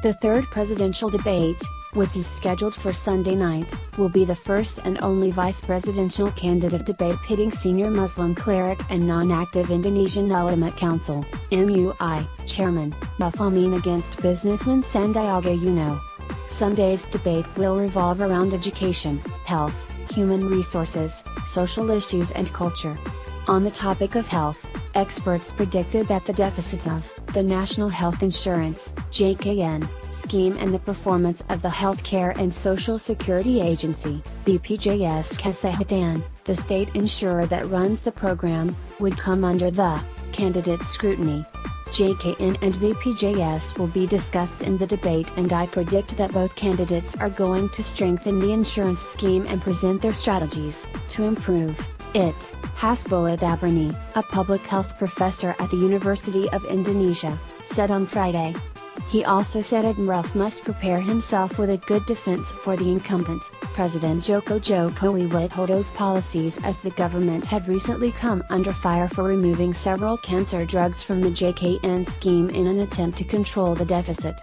The third presidential debate, which is scheduled for Sunday night, will be the first and only vice presidential candidate debate pitting senior Muslim cleric and non-active Indonesian Ulama Council (MUI) chairman Maruf-Amin against businessman Sandiaga-Uno. Sunday's debate will revolve around education, health, human resources, social issues and culture. On the topic of health, experts predicted that the deficit of the National Health Insurance (JKN) scheme and the performance of the Healthcare and Social Security Agency (BPJS Kesehatan), the state insurer that runs the program, would come under the candidate scrutiny. JKN and BPJS will be discussed in the debate, and I predict that both candidates are going to strengthen the insurance scheme and present their strategies to improve it, Hasbullah Dabrani, a public health professor at the University of Indonesia, said on Friday. He also said Maruf must prepare himself with a good defense for the incumbent, President Joko Widodo's policies, as the government had recently come under fire for removing several cancer drugs from the JKN scheme in an attempt to control the deficit.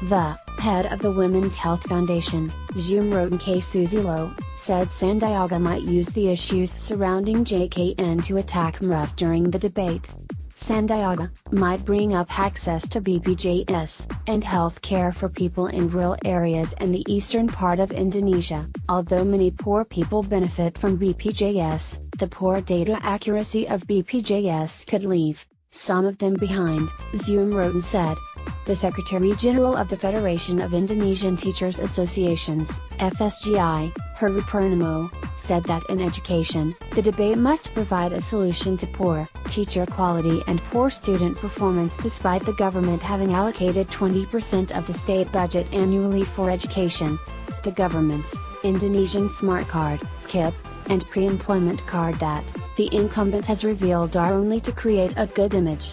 The head of the Women's Health Foundation, Zumrotenke Susilo, said Sandiaga might use the issues surrounding JKN to attack Maruf during the debate. Sandiaga might bring up access to BPJS and health care for people in rural areas and the eastern part of Indonesia. Although many poor people benefit from BPJS, the poor data accuracy of BPJS could leave some of them behind, Zumroten said. The Secretary-General of the Federation of Indonesian Teachers Associations, FSGI, Heru Purnomo, said that in education, the debate must provide a solution to poor teacher quality and poor student performance, despite the government having allocated 20% of the state budget annually for education. The government's Indonesian Smart Card, KIP, and pre-employment card that the incumbent has revealed are only to create a good image.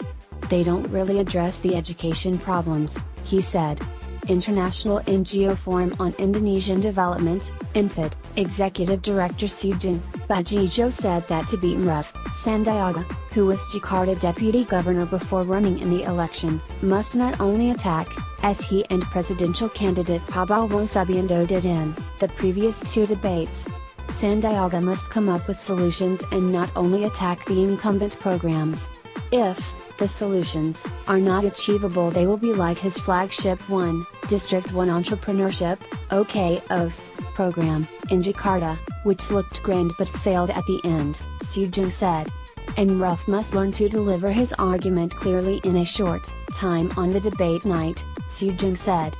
They don't really address the education problems, he said. International NGO Forum on Indonesian Development, INFID, Executive Director Sujin Bajijo said that to beat Maruf, Sandiaga, who was Jakarta Deputy Governor before running in the election, must not only attack, as he and presidential candidate Prabowo Subianto did in the previous two debates. Sandiaga must come up with solutions and not only attack the incumbent programs. If the solutions are not achievable, they will be like his flagship District 1 Entrepreneurship (OKOS) program in Jakarta, which looked grand but failed at the end, Sujin said. And Maruf must learn to deliver his argument clearly in a short time on the debate night, Sujin said.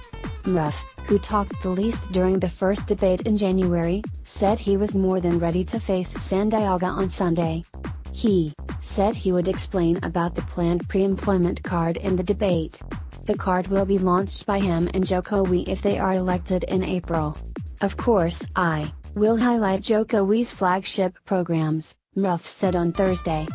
Maruf, who talked the least during the first debate in January, said he was more than ready to face Sandiaga on Sunday. He said he would explain about the planned pre-employment card in the debate. The card will be launched by him and Jokowi if they are elected in April. Of course, I will highlight Jokowi's flagship programs, Maruf said on Thursday.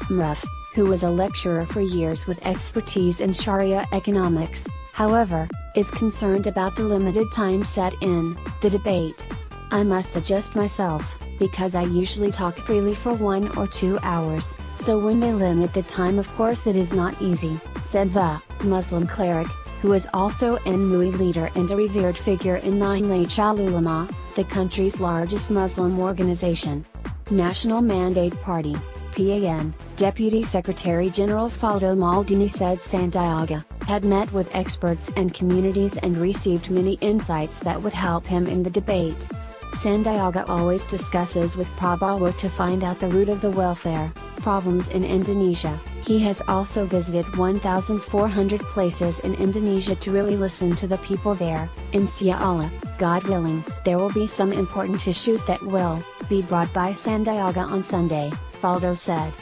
Maruf, who was a lecturer for years with expertise in Sharia economics, however, is concerned about the limited time set in the debate. I must adjust myself, because I usually talk freely for 1 or 2 hours, so when they limit the time, of course it is not easy, said the Muslim cleric, who is also an MUI leader and a revered figure in Nahdlatul Ulama, the country's largest Muslim organization. National Mandate Party, PAN, Deputy Secretary General Faldo Maldini said Sandiaga had met with experts and communities and received many insights that would help him in the debate. Sandiaga always discusses with Prabowo to find out the root of the welfare problems in Indonesia. He has also visited 1,400 places in Indonesia to really listen to the people there. Inshallah, God willing, there will be some important issues that will be brought by Sandiaga on Sunday, Faldo said.